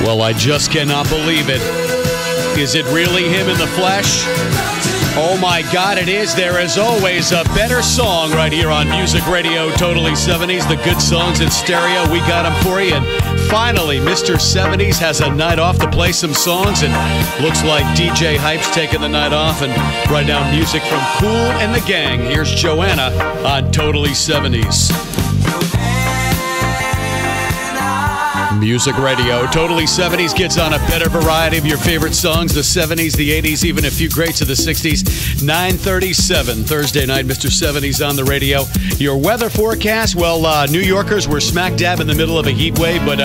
Well, I just cannot believe it. Is it really him in the flesh? Oh my God, it is. There is always a better song right here on Music Radio Totally 70s. The good songs in stereo, we got them for you. And finally, Mr. 70s has a night off to play some songs, and looks like DJ Hype's taking the night off. And right now, music from Cool and the Gang. Here's Joanna on Totally 70s. Music Radio Totally 70s gets on a better variety of your favorite songs, the 70s, the 80s, even a few greats of the 60s. 9:37 Thursday night, Mr. 70s on the radio. Your weather forecast, well, New Yorkers were smack dab in the middle of a heat wave, but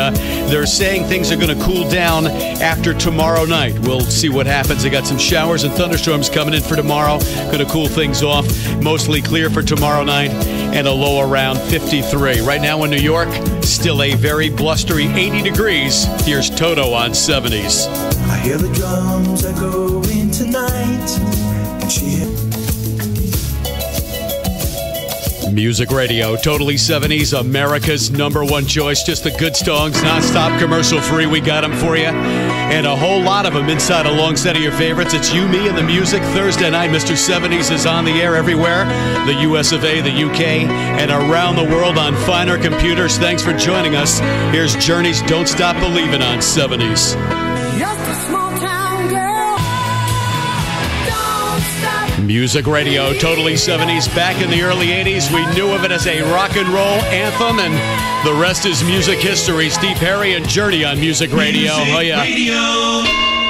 they're saying things are going to cool down after tomorrow night. We'll see what happens. They got some showers and thunderstorms coming in for tomorrow. Going to cool things off. Mostly clear for tomorrow night and a low around 53. Right now in New York, still a very blustery 80 degrees. Here's Toto on 70s. I hear the drums echoing tonight, and she... Music Radio Totally 70s, America's #1 choice. Just the good songs, non-stop, commercial-free. We got them for you. And a whole lot of them inside a long set of your favorites. It's You, Me, and the Music. Thursday night, Mr. 70s is on the air everywhere. The US of A, the UK, and around the world on finer computers. Thanks for joining us. Here's Journey's Don't Stop Believin' on 70s. Music Radio Totally 70s. Back in the early 80s, we knew of it as a rock and roll anthem, and the rest is music history. Steve Perry and Journey on Music Radio. Music oh, yeah. Radio.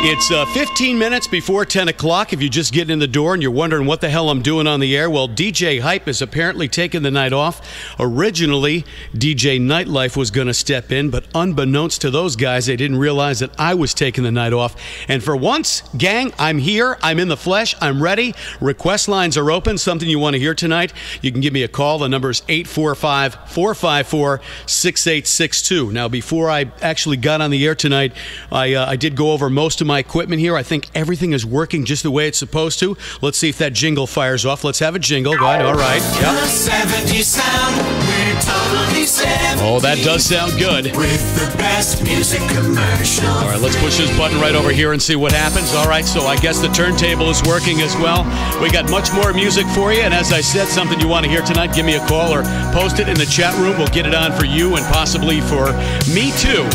It's 15 minutes before 10 o'clock. If you're just getting in the door and you're wondering what the hell I'm doing on the air, well, DJ Hype is apparently taking the night off. Originally, DJ Nightlife was going to step in, but unbeknownst to those guys, they didn't realize that I was taking the night off. And for once, gang, I'm here. I'm in the flesh. I'm ready. Request lines are open. Something you want to hear tonight, you can give me a call. The number is 845-454-6862. Now, before I actually got on the air tonight, I did go over most of my equipment here. I think everything is working just the way it's supposed to. Let's see if that jingle fires off. Let's have a jingle. Go ahead. All right. Yep. The 70s sound, we're totally 70s. Oh, that does sound good. With the best music commercial. All right, let's push this button right over here and see what happens. All right, so I guess the turntable is working as well. We got much more music for you, and as I said, something you want to hear tonight, give me a call or post it in the chat room. We'll get it on for you and possibly for me too.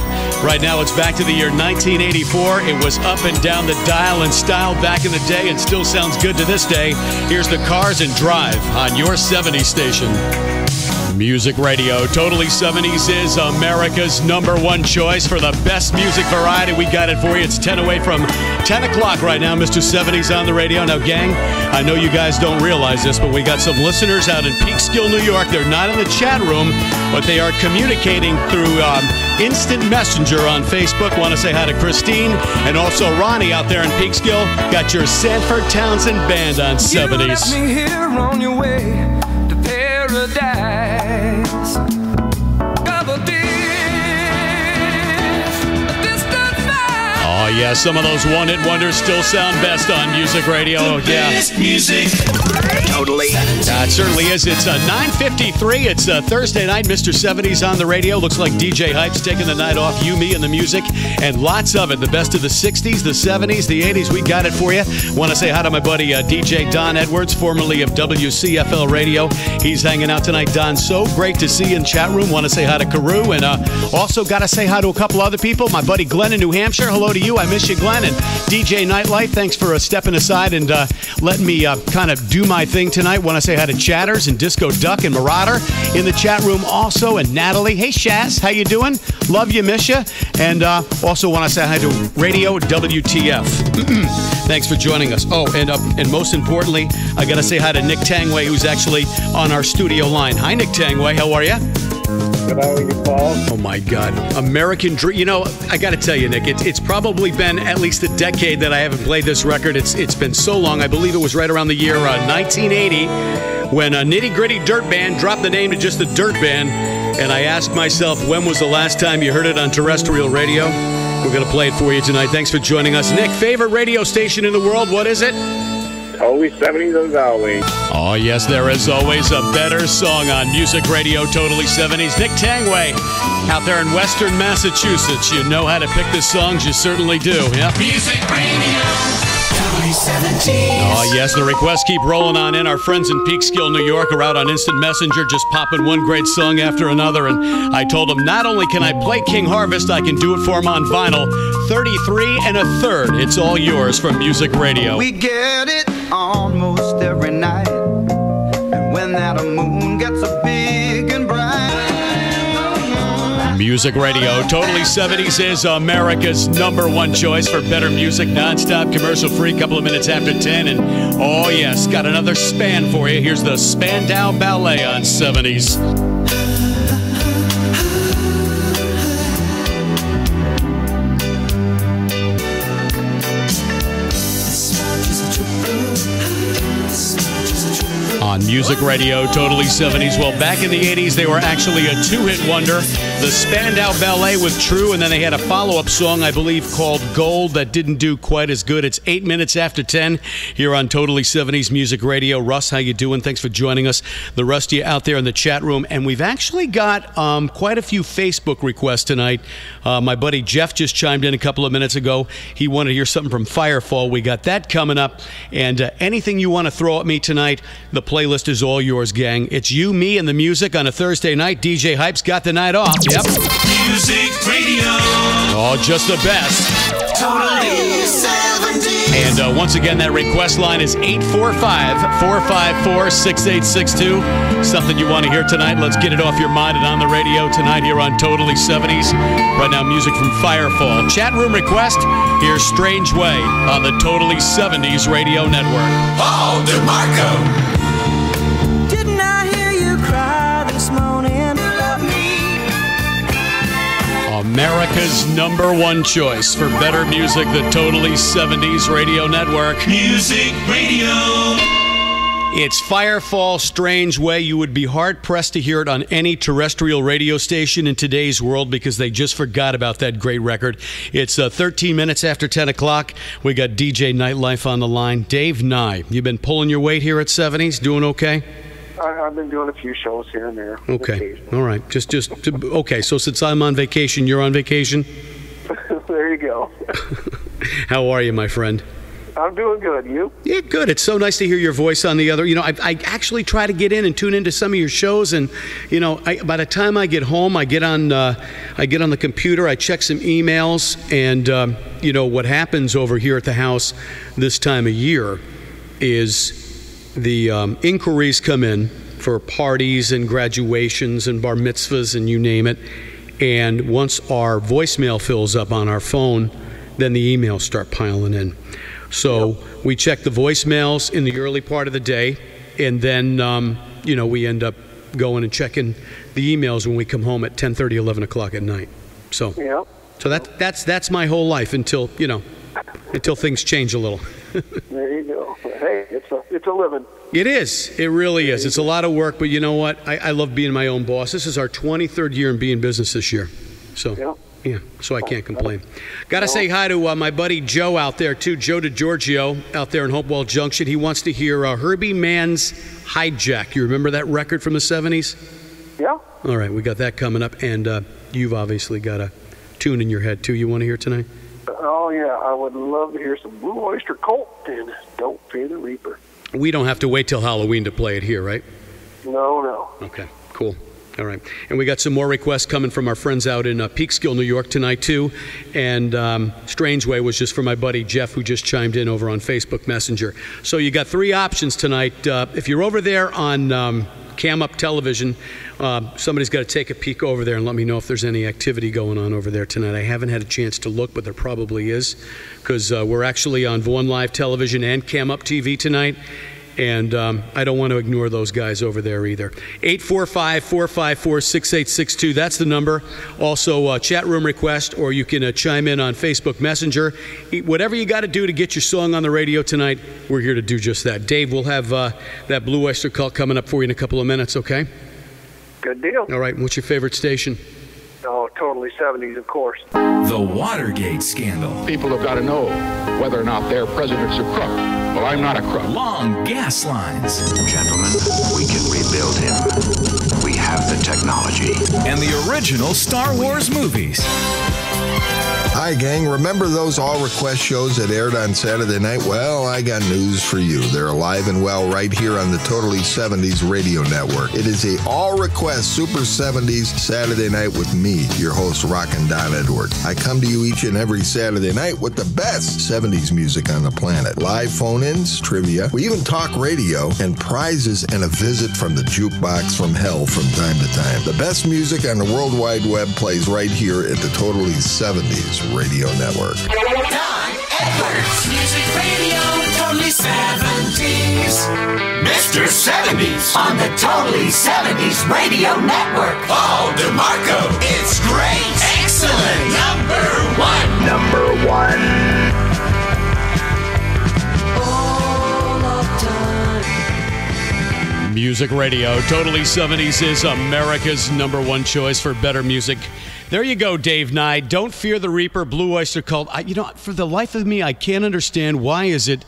Right now, it's back to the year 1984. It was up and down the dial in style back in the day and still sounds good to this day. Here's the Cars and Drive on your 70s station. Music Radio Totally 70s is America's #1 choice for the best music variety. We got it for you. It's 10 away from 10 o'clock right now. Mr. 70s on the radio. Now, gang, I know you guys don't realize this, but we got some listeners out in Peekskill, New York. They're not in the chat room, but they are communicating through Instant Messenger on Facebook. Want to say hi to Christine and also Ronnie out there in Peekskill. Got your Sanford Townsend Band on 70s. You left me here on your way to paradise. Oh, yeah, some of those one-hit wonders still sound best on Music Radio. Yeah. Best music. Totally. It certainly is. It's 9:53. It's Thursday night. Mr. 70s on the radio. Looks like DJ Hype's taking the night off. You, Me, and the Music. And lots of it. The best of the 60s, the 70s, the 80s. We got it for you. Want to say hi to my buddy DJ Don Edwards, formerly of WCFL Radio. He's hanging out tonight. Don, so great to see you in chat room. Want to say hi to Carew. And also got to say hi to a couple other people. My buddy Glenn in New Hampshire. Hello to you. I miss you, Glenn. And DJ Nightlife, thanks for stepping aside and letting me kind of do my thing tonight. Want to say hi to Chatters and Disco Duck and Marauder in the chat room also, and Natalie. Hey, Shaz, how you doing? Love you, miss you. And also want to say hi to Radio WTF. Thanks for joining us. Oh, and most importantly, I got to say hi to Nick Tangway, who's actually on our studio line. Hi, Nick Tangway. How are you? Good, how are you, Paul? Oh, my God. American Dream. You know, I got to tell you, Nick, it's probably been at least a decade that I haven't played this record. It's been so long. I believe it was right around the year 1980 when a Nitty Gritty Dirt Band dropped the name to just the Dirt Band. And I asked myself, when was the last time you heard it on terrestrial radio? We're going to play it for you tonight. Thanks for joining us. Nick, favorite radio station in the world, what is it? Always 70s as always. Oh, yes, there is always a better song on Music Radio Totally 70s. Nick Tangway out there in Western Massachusetts. You know how to pick the songs. You certainly do. Yep. Music Radio Totally 70s. Oh, yes, the requests keep rolling on in. Our friends in Peekskill, New York are out on Instant Messenger just popping one great song after another. And I told them not only can I play King Harvest, I can do it for them on vinyl. 33 1/3. It's all yours from Music Radio. We get it almost every night. And when that moon gets so big and bright. Music Radio Totally 70s is America's #1 choice for better music, non-stop, commercial-free, couple of minutes after 10. And oh yes, got another span for you. Here's the Spandau Ballet on 70s. On Music Radio Totally 70s. Well, back in the 80s, they were actually a two-hit wonder. The Spandau Ballet with True, and then they had a follow-up song, I believe, called Gold that didn't do quite as good. It's 8 minutes after 10 here on Totally 70s Music Radio. Russ, how you doing? Thanks for joining us. The rest of you out there in the chat room. And we've actually got quite a few Facebook requests tonight. My buddy Jeff just chimed in a couple of minutes ago. He wanted to hear something from Firefall. We got that coming up. And anything you want to throw at me tonight, the playlist is all yours, gang. It's you, me, and the music on a Thursday night. DJ Hype's got the night off. Yep. Music Radio. Oh, just the best. Totally 70s. And once again, that request line is 845-454-6862. Something you want to hear tonight, let's get it off your mind and on the radio tonight here on Totally 70s. Right now, music from Firefall. Chat room request, here's Strange Way on the Totally 70s Radio Network. Oh, DiMarco. Didn't I hear you cry this morning? Love me. America's #1 choice for better music, the Totally 70s Radio Network. Music Radio. It's Firefall, Strange Way. You would be hard-pressed to hear it on any terrestrial radio station in today's world because they just forgot about that great record. It's 13 minutes after 10 o'clock. We got DJ Nightlife on the line. Dave Nye, you been pulling your weight here at 70s? Doing okay? I've been doing a few shows here and there. Okay. All right. Okay. So since I'm on vacation, you're on vacation? There you go. How are you, my friend? I'm doing good. You? Yeah, good. It's so nice to hear your voice on the other. You know, I actually try to get in and tune into some of your shows, and you know, by the time I get home, I get on the computer, I check some emails, and you know what happens over here at the house this time of year is the inquiries come in for parties and graduations and bar mitzvahs and you name it, and once our voicemail fills up on our phone, then the emails start piling in. So we check the voicemails in the early part of the day, and then you know, we end up going and checking the emails when we come home at 10:30, 11 o'clock at night. So that's my whole life until things change a little. There you go. Hey, it's a living. It is. It really is. It's a lot of work, but you know what? I love being my own boss. This is our 23rd year in being business this year. So. Yeah, so I can't complain. Got to say hi to my buddy Joe out there, too. Joe DiGiorgio out there in Hopewell Junction. He wants to hear Herbie Mann's Hijack. You remember that record from the 70s? Yeah. All right, we got that coming up, and you've obviously got a tune in your head, too, you want to hear tonight? Oh, yeah, I would love to hear some Blue Oyster Cult and Don't Fear the Reaper. We don't have to wait till Halloween to play it here, right? No. Okay, cool. All right. And we got some more requests coming from our friends out in Peekskill, New York tonight, too. And Strange Way was just for my buddy Jeff, who just chimed in over on Facebook Messenger. So you got three options tonight. If you're over there on Cam Up Television, somebody's got to take a peek over there and let me know if there's any activity going on over there tonight. I haven't had a chance to look, but there probably is, because we're actually on Vaughan Live Television and Cam Up TV tonight. And I don't want to ignore those guys over there either. 845-454-6862. That's the number. Also, chat room request, or you can chime in on Facebook Messenger. Whatever you got to do to get your song on the radio tonight, we're here to do just that. Dave, we'll have that Blue Oyster Cult coming up for you in a couple of minutes, okay? Good deal. All right. What's your favorite station? Oh, totally 70s, of course. The Watergate scandal. People have got to know whether or not their president's a crook. Well, I'm not a crook. Long gas lines. Gentlemen, we can rebuild him. We have the technology. And the original Star Wars movies. Hi, gang. Remember those all-request shows that aired on Saturday night? Well, I got news for you. They're alive and well right here on the Totally 70s radio network. It is a all-request Super 70s Saturday night with me, your host, Rockin' Don Edwards. I come to you each and every Saturday night with the best 70s music on the planet. Live phone-ins, trivia, we even talk radio, and prizes and a visit from the jukebox from hell from time to time. The best music on the World Wide Web plays right here at the Totally 70s radio network. Don Edwards, Music Radio, Totally 70s. Mr. 70s on the Totally 70s radio network. Oh, DiMarco, it's great. Excellent. Number one. All of time. Music Radio, Totally 70s is America's number one choice for better music. There you go, Dave Nye. Don't Fear the Reaper, Blue Oyster Cult. For the life of me, I can't understand why is it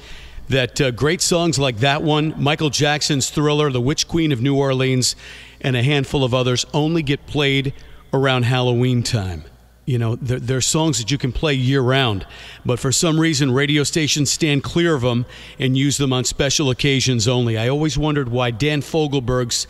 that great songs like that one, Michael Jackson's Thriller, The Witch Queen of New Orleans, and a handful of others only get played around Halloween time. They're songs that you can play year-round, but for some reason, radio stations stand clear of them and use them on special occasions only. I always wondered why Dan Fogelberg's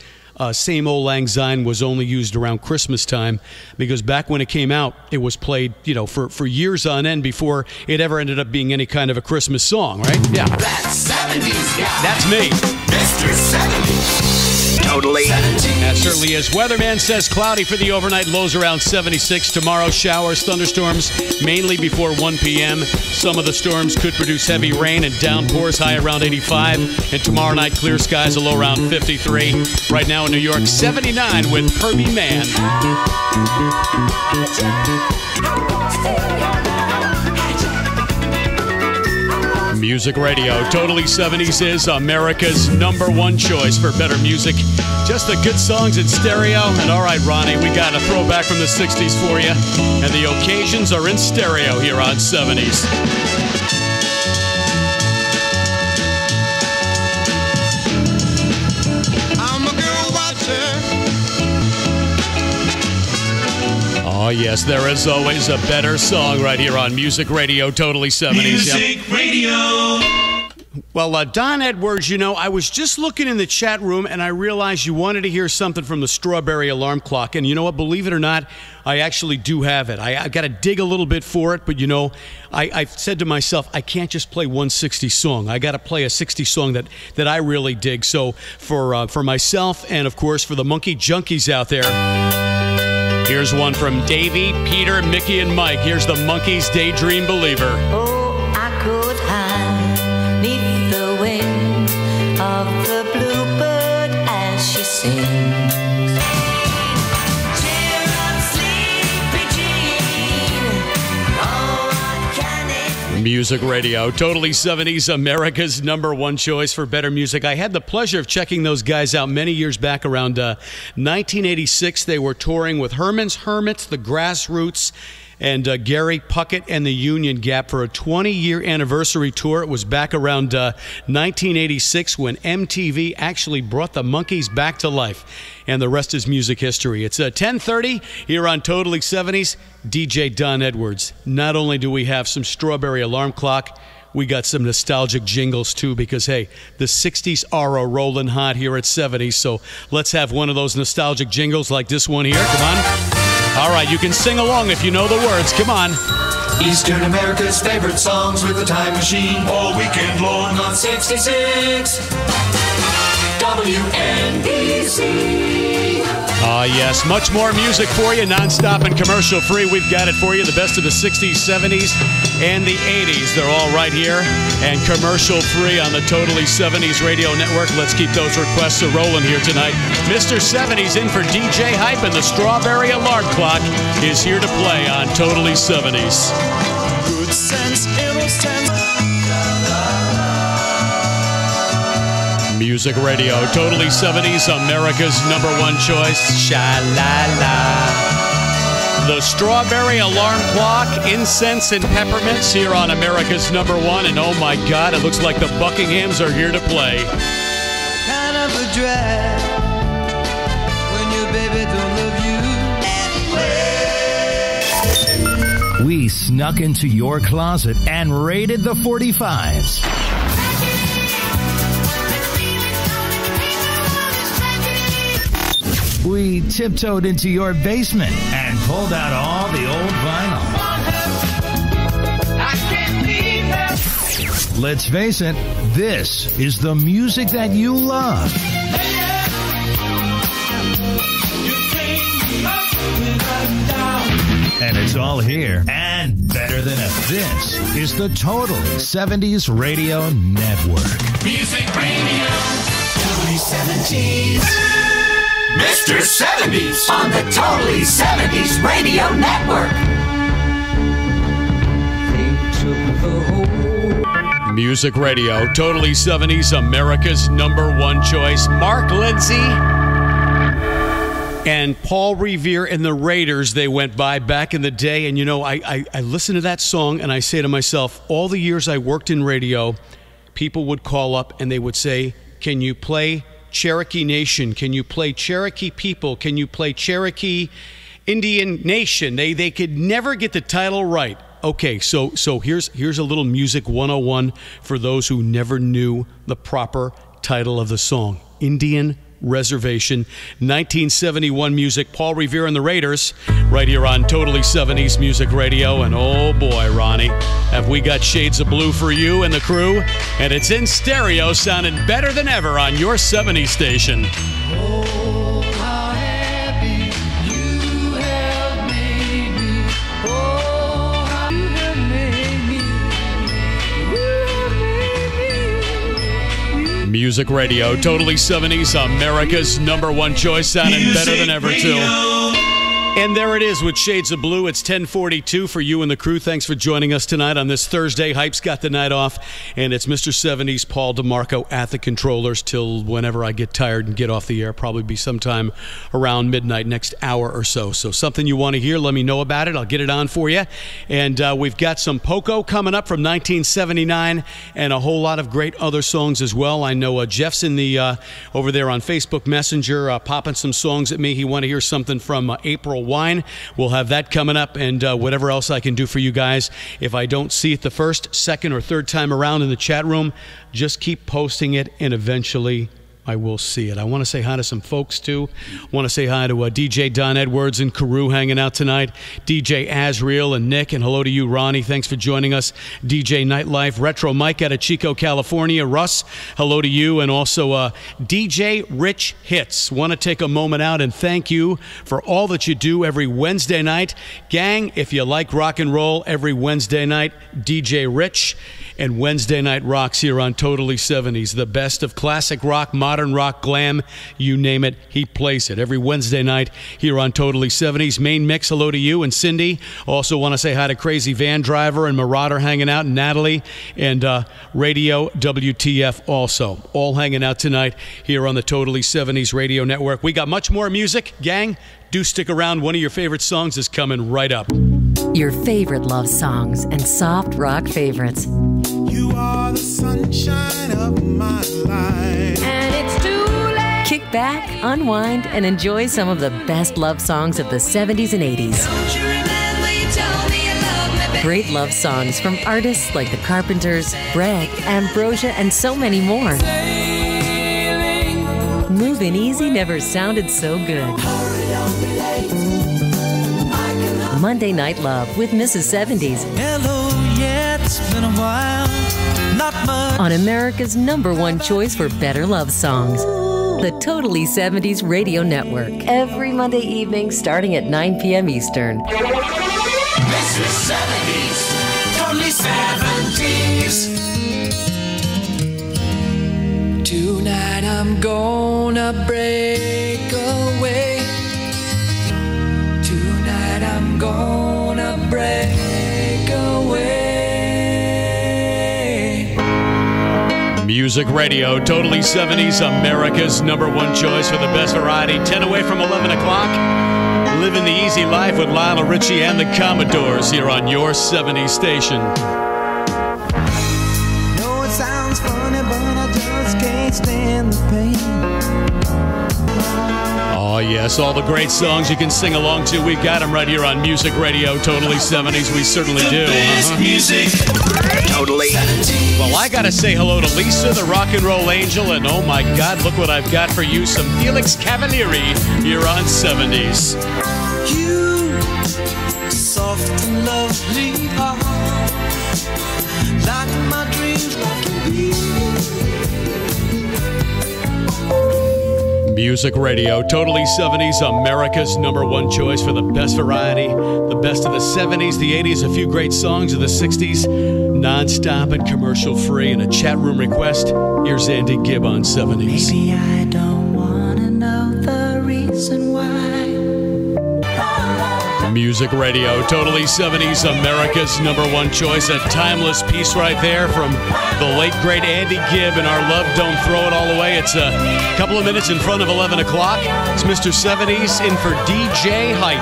Same Old Lang Syne was only used around Christmas time, because back when it came out, it was played, for years on end before it ever ended up being any kind of a Christmas song, right? Yeah. That's 70s guy. That's me. Mr. 70s. Totally. That certainly is. Weatherman says cloudy for the overnight, lows around 76. Tomorrow, showers, thunderstorms, mainly before 1 p.m. Some of the storms could produce heavy rain and downpours, high around 85. And tomorrow night, clear skies, a low around 53. Right now in New York, 79 with Herbie Mann. Music Radio, Totally 70s is America's number one choice for better music. Just the good songs in stereo. And all right, Ronnie, we got a throwback from the 60s for you. And the occasions are in stereo here on 70s. Oh, yes, there is always a better song right here on Music Radio, Totally 70s. Music Radio. Well, Don Edwards, I was just looking in the chat room and I realized you wanted to hear something from the Strawberry Alarm Clock. And you know what? Believe it or not, I actually do have it. I got to dig a little bit for it, but I've said to myself, I can't just play one 60s song. I got to play a 60s song that I really dig. So for myself and, of course, for the Monkey Junkies out there, here's one from Davey, Peter, Mickey, and Mike. Here's the Monkees' Daydream Believer. Oh, I could hide neath the wing of the bluebird as she sings. Cheer up, sleepy Jean. Oh, what can it be? Music Radio, Totally 70s, America's number one choice for better music. I had the pleasure of checking those guys out many years back. Around 1986, they were touring with Herman's Hermits, the Grassroots, and Gary Puckett and the Union Gap for a 20-year anniversary tour. It was back around 1986 when MTV actually brought the Monkees back to life. And the rest is music history. It's 10:30 here on Totally 70s. DJ Don Edwards. Not only do we have some Strawberry Alarm Clock, we got some nostalgic jingles too, because hey, the 60s are a rolling hot here at 70s. So let's have one of those nostalgic jingles like this one here. Come on. All right, you can sing along if you know the words. Come on. Eastern America's favorite songs with the time machine all weekend long on 66 WNBC. Yes, much more music for you, non-stop and commercial-free. We've got it for you, the best of the 60s, 70s, and the 80s. They're all right here and commercial-free on the Totally 70s radio network. Let's keep those requests rolling here tonight. Mr. 70s in for DJ Hype, and the Strawberry Alarm Clock is here to play on Totally 70s. Good sense, innocence. Music Radio, Totally 70s, America's number one choice. Sha-la-la. The Strawberry Alarm Clock, Incense and Peppermints here on America's #1. And oh my God, it looks like the Buckinghams are here to play. Kind of a drag when your baby don't love you. We snuck into your closet and raided the 45s. We tiptoed into your basement and pulled out all the old vinyl. I can't leave her. Let's face it, this is the music that you love. And it's all here and better than ever. This is the Total 70s Radio Network. Music Radio, Totally 70s. Mr. 70s on the Totally 70s Radio Network. Music Radio, Totally 70s, America's #1 choice. Mark Lindsay and Paul Revere and the Raiders, they went by back in the day. And, you know, I listen to that song and I say to myself, all the years I worked in radio, people would call up and they would say, can you play Cherokee Nation? Can you play Cherokee People? Can you play Cherokee Indian Nation? They could never get the title right. Okay, so here's a little music 101 for those who never knew the proper title of the song. Indian Reservation, 1971 music. Paul Revere and the Raiders, right here on Totally 70s Music Radio. And oh boy, Ronnie, have we got Shades of Blue for you and the crew? And it's in stereo, sounding better than ever on your 70s station. Oh, how happy you have made me. Oh, how you have made me. You have made me. Music Radio, Totally 70s, America's #1 choice, sounding better than ever, too. And there it is with Shades of Blue. It's 10:42 for you and the crew. Thanks for joining us tonight on this Thursday. Hype's got the night off, and it's Mr. 70s, Paul DiMarco at the controllers till whenever I get tired and get off the air. Probably be sometime around midnight, next hour or so. So something you want to hear, let me know about it. I'll get it on for you. And we've got some Poco coming up from 1979 and a whole lot of great other songs as well. I know Jeff's in the over there on Facebook Messenger popping some songs at me. He want to hear something from April Wine. We'll have that coming up, and whatever else I can do for you guys. If I don't see it the first, second, or third time around in the chat room, just keep posting it, and eventually I will see it. I want to say hi to some folks, too. I want to say hi to DJ Don Edwards and Carew hanging out tonight, DJ Azriel and Nick, and hello to you, Ronnie. Thanks for joining us. DJ Nightlife, Retro Mike out of Chico, California. Russ, hello to you, and also DJ Rich Hits. Want to take a moment out and thank you for all that you do every Wednesday night. Gang, if you like rock and roll, every Wednesday night, DJ Rich and Wednesday Night Rocks here on Totally 70s. The best of classic rock, modern rock, glam, you name it, he plays it. Every Wednesday night here on Totally 70s. Main mix, hello to you and Cindy. Also want to say hi to Crazy Van Driver and Marauder hanging out, and Natalie, and Radio WTF also. All hanging out tonight here on the Totally 70s Radio Network. We got much more music, gang. Do stick around. One of your favorite songs is coming right up. Your favorite love songs and soft rock favorites. You are the sunshine of my life. And it's too late. Kick back, unwind, and enjoy some of the best love songs of the 70s and 80s. Don't you remember you told me you loved me, baby? Great love songs from artists like the Carpenters, Bread, Ambrosia, and so many more. Sailing. Moving Easy never sounded so good. Monday Night Love with Mrs. 70s. Hello, yeah, it's been a while. Not much. On America's #1 choice for better love songs. The Totally 70s Radio Network. Every Monday evening starting at 9 p.m. Eastern. Mrs. 70s, Totally 70s. Tonight I'm gonna break away. Tonight I'm gonna break away. Music Radio, Totally 70s, America's #1 choice for the best variety. 10 away from 11 o'clock. Living the Easy Life with Lionel Richie and the Commodores here on your 70s station. No, it sounds funny, but I just can't stand the pain. Oh, yes, all the great songs you can sing along to. We got them right here on Music Radio, Totally 70s. We certainly do. Music, Totally 70s. Well, I got to say hello to Lisa, the rock and roll angel, and oh my God, look what I've got for you. Some Felix Cavalieri here on 70s. You, soft and lovely heart, like my dreams, like a bee. Music Radio, Totally 70s, America's #1 choice for the best variety, the best of the 70s, the 80s, a few great songs of the 60s, non-stop and commercial-free, and a chat room request. Here's Andy Gibb on 70s. Maybe I don't want to know the reason why. Music Radio, Totally 70s, America's #1 choice. A timeless piece right there from the late, great Andy Gibb and Our Love Don't Throw It All Away. It's a couple of minutes in front of 11 o'clock. It's Mr. 70s in for DJ Hype.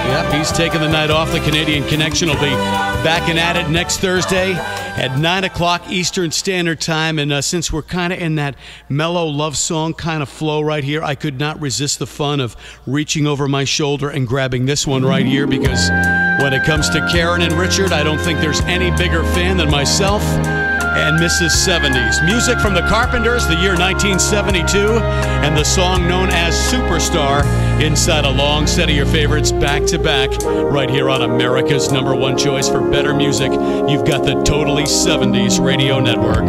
Yep, he's taking the night off. The Canadian Connection will be back and at it next Thursday at 9 o'clock Eastern Standard Time. And since we're kind of in that mellow love song kind of flow right here, I could not resist the fun of reaching over my shoulder and grabbing this one right here, because when it comes to Karen and Richard, I don't think there's any bigger fan than myself and Mrs. 70s. Music from the Carpenters, the year 1972, and the song known as Superstar inside a long set of your favorites back to back right here on America's #1 choice for better music. You've got the Totally 70s Radio Network.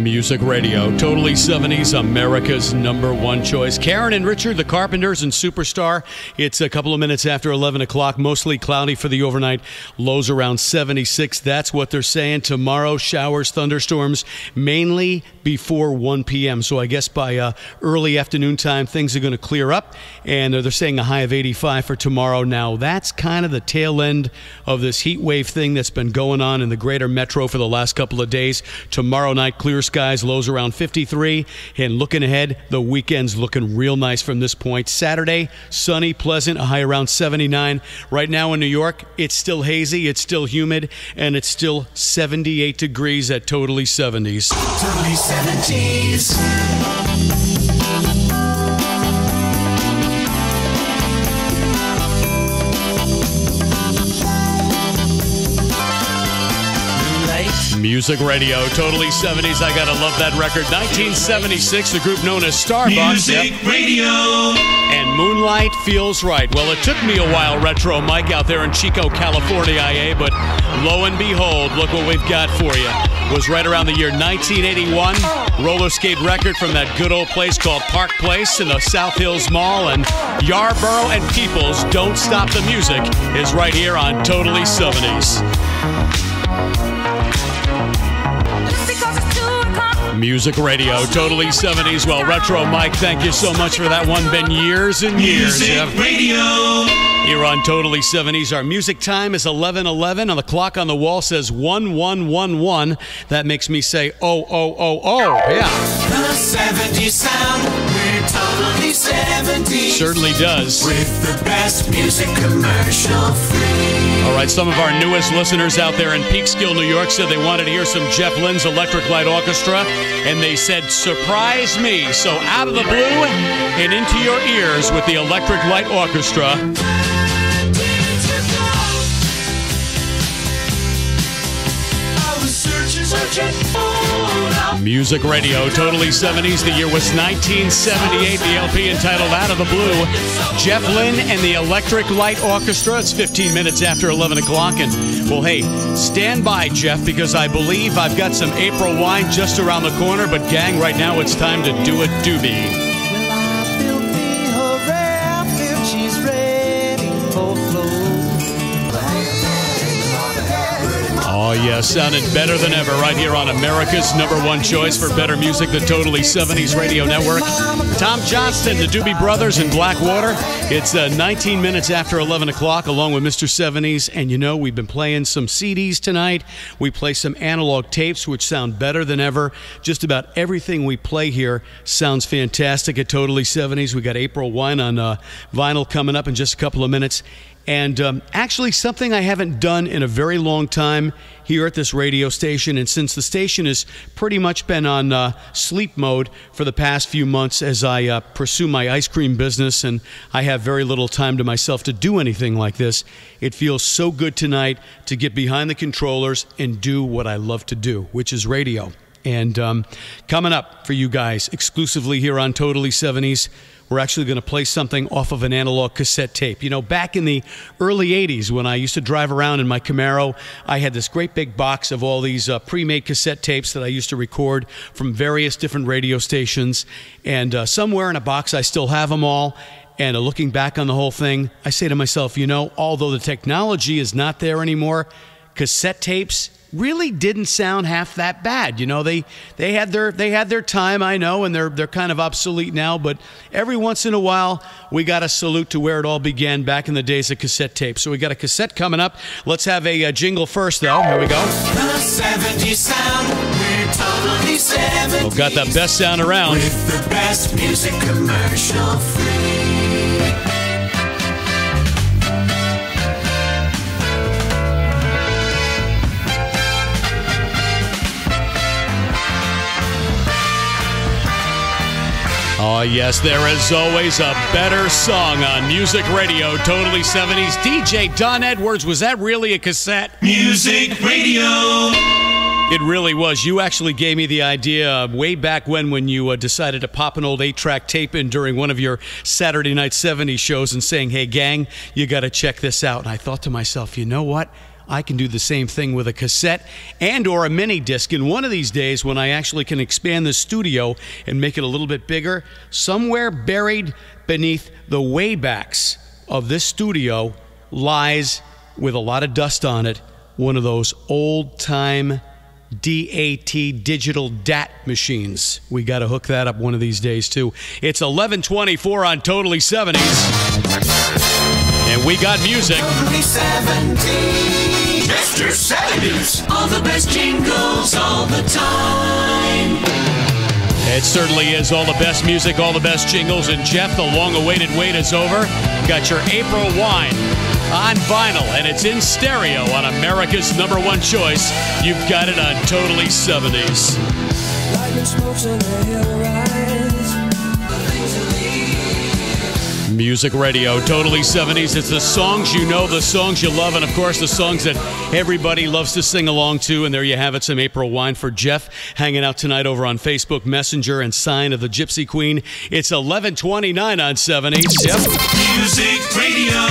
Music Radio, Totally 70s, America's #1 choice. Karen and Richard, the Carpenters, and Superstar. It's a couple of minutes after 11 o'clock. Mostly cloudy for the overnight. Lows around 76. That's what they're saying. Tomorrow, showers, thunderstorms, mainly before 1 p.m. So I guess by early afternoon time, things are going to clear up. And they're saying a high of 85 for tomorrow. Now, that's kind of the tail end of this heat wave thing that's been going on in the greater metro for the last couple of days. Tomorrow night, clear skies, lows around 53, and looking ahead, the weekend's looking real nice from this point. Saturday, sunny, pleasant, a high around 79. Right now in New York, it's still hazy, it's still humid, and it's still 78 degrees at Totally 70s. Totally 70s. Music Radio, Totally 70s. I gotta love that record. 1976, the group known as Starbucks. Music Radio. And Moonlight Feels Right. Well, it took me a while, Retro Mike, out there in Chico, California, IA, but lo and behold, look what we've got for you. It was right around the year 1981. Roller skate record from that good old place called Park Place in the South Hills Mall. And Yarborough and Peoples, Don't Stop the Music, is right here on Totally 70s. Music Radio, Totally 70s. Well, Retro Mike, thank you so much for that one. Been years and years. Music Radio. Here on Totally 70s, our music time is 11:11. On the clock on the wall says 1111. That makes me say, oh, yeah. The 70s sound, we're totally 70s. Certainly does. With the best music, commercial free. All right, some of our newest listeners out there in Peekskill, New York said they wanted to hear some Jeff Lynne's Electric Light Orchestra, and they said, surprise me. So out of the blue and into your ears with the Electric Light Orchestra. Music Radio, Totally 70s. The year was 1978. The LP entitled Out of the Blue. Jeff Lynne and the Electric Light Orchestra. It's 15 minutes after 11 o'clock. And, well, hey, stand by, Jeff, because I believe I've got some April wine just around the corner. But, gang, right now it's time to do a doobie. Oh, yeah, sounded better than ever right here on America's #1 choice for better music, the Totally 70s Radio Network. Tom Johnston, the Doobie Brothers, and Blackwater. It's 19 minutes after 11 o'clock, along with Mr. 70s. And you know, we've been playing some CDs tonight. We play some analog tapes, which sound better than ever. Just about everything we play here sounds fantastic at Totally 70s. We got April Wine on vinyl coming up in just a couple of minutes. And actually something I haven't done in a very long time here at this radio station, and since the station has pretty much been on sleep mode for the past few months as I pursue my ice cream business and I have very little time to myself to do anything like this, it feels so good tonight to get behind the controllers and do what I love to do, which is radio. And coming up for you guys exclusively here on Totally 70s, we're actually going to play something off of an analog cassette tape. You know, back in the early 80s when I used to drive around in my Camaro, I had this great big box of all these pre-made cassette tapes that I used to record from various different radio stations. And somewhere in a box, I still have them all. And looking back on the whole thing, I say to myself, you know, although the technology is not there anymore, cassette tapes really didn't sound half that bad. You know, they had their time, I know, and they're kind of obsolete now, but every once in a while we got to salute to where it all began back in the days of cassette tape. So we got a cassette coming up. Let's have a jingle first, though. Here we go. The 70s sound, we're totally 70s. We've got the best sound around. With the best music commercial free. Oh, yes, there is always a better song on Music Radio, Totally 70s. DJ Don Edwards, was that really a cassette? Music Radio. It really was. You actually gave me the idea way back when you decided to pop an old 8-track tape in during one of your Saturday Night 70s shows and saying, hey, gang, you got to check this out. And I thought to myself, you know what? I can do the same thing with a cassette and or a mini disc. And one of these days when I actually can expand the studio and make it a little bit bigger, somewhere buried beneath the waybacks of this studio lies, with a lot of dust on it, one of those old-time DAT digital DAT machines. We got to hook that up one of these days, too. It's 11:24 on Totally 70s. And we got music. Totally 70s. Mr. 70s. All the best jingles all the time. It certainly is all the best music, all the best jingles. And Jeff, the long-awaited wait is over. Got your April Wine on vinyl, and it's in stereo on America's #1 choice. You've got it on Totally 70s. Lightning smokes on the hill rise. Music Radio, Totally 70s. It's the songs you know, the songs you love, and of course the songs that everybody loves to sing along to. And there you have it, some April Wine for Jeff, hanging out tonight over on Facebook Messenger and Sign of the Gypsy Queen. It's 11:29 on 70s. Yep. Music Radio.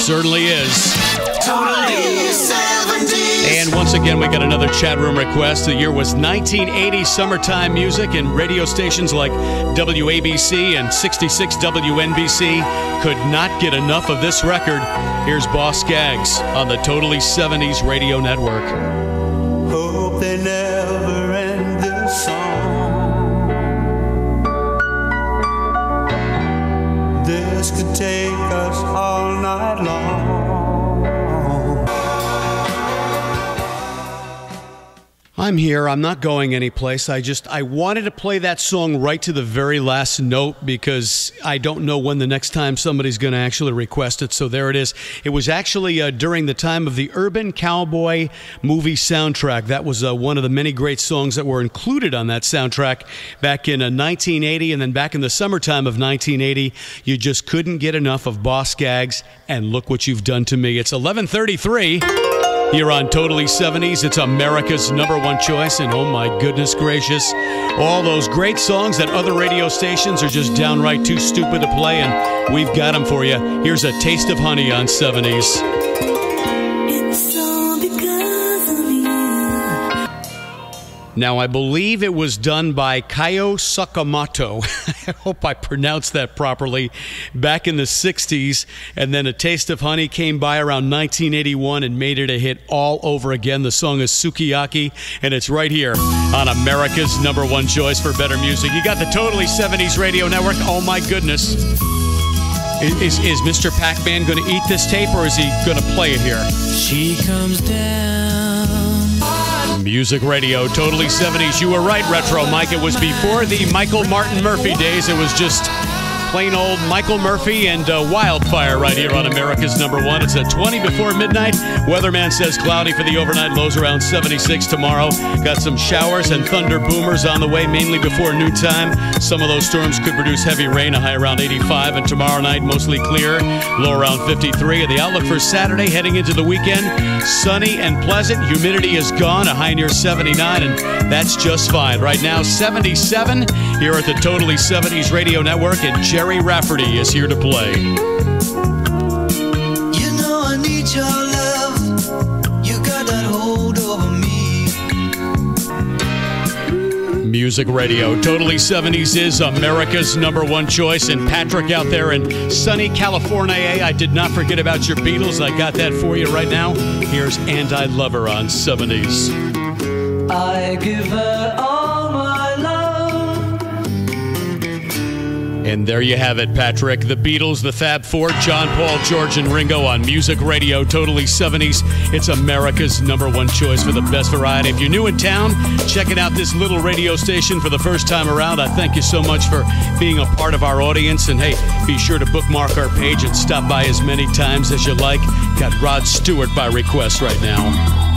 Certainly is. Totally 70s. And once again, we got another chat room request. The year was 1980, summertime music, and radio stations like WABC and 66 WNBC could not get enough of this record. Here's Boss Skaggs on the Totally 70s radio network. Hope they never end this song. This could take us all night long. I'm here. I'm not going anyplace. I wanted to play that song right to the very last note because I don't know when the next time somebody's going to actually request it. So there it is. It was actually during the time of the Urban Cowboy movie soundtrack. That was one of the many great songs that were included on that soundtrack back in 1980. And then back in the summertime of 1980, you just couldn't get enough of Boss Skaggs. And look what you've done to me. It's 11:33. Here on Totally 70s, it's America's #1 choice, and oh my goodness gracious, all those great songs that other radio stations are just downright too stupid to play, and we've got them for you. Here's a taste of honey on 70s. It's all because of you. Now, I believe it was done by Kaio Sakamoto. I hope I pronounced that properly. Back in the 60s, and then A Taste of Honey came by around 1981 and made it a hit all over again. The song is Sukiyaki, and it's right here on America's #1 choice for better music. You got the Totally 70s Radio Network. Oh, my goodness. Is Mr. Pac-Man going to eat this tape, or is he going to play it here? She comes down. Music Radio, Totally 70s. You were right, Retro Mike. It was before the Michael Martin Murphey days. It was just plain old Michael Murphy and Wildfire right here on America's #1. It's at 20 before midnight. Weatherman says cloudy for the overnight, lows around 76 tomorrow. Got some showers and thunder boomers on the way, mainly before noontime. Some of those storms could produce heavy rain, a high around 85, and tomorrow night mostly clear, low around 53. And the outlook for Saturday heading into the weekend, sunny and pleasant. Humidity is gone, a high near 79, and that's just fine. Right now, 77 here at the Totally 70s Radio Network, and Jerry Rafferty is here to play. You know I need your love. You got that hold over me. Music Radio, Totally 70s is America's #1 choice. And Patrick out there in sunny California, I did not forget about your Beatles. I got that for you right now. Here's And I Love Her on 70s. I give her all my love. And there you have it, Patrick. The Beatles, the Fab Four, John, Paul, George, and Ringo on Music Radio, Totally 70s. It's America's #1 choice for the best variety. If you're new in town, checking out this little radio station for the first time around, I thank you so much for being a part of our audience. And hey, be sure to bookmark our page and stop by as many times as you like. Got Rod Stewart by request right now.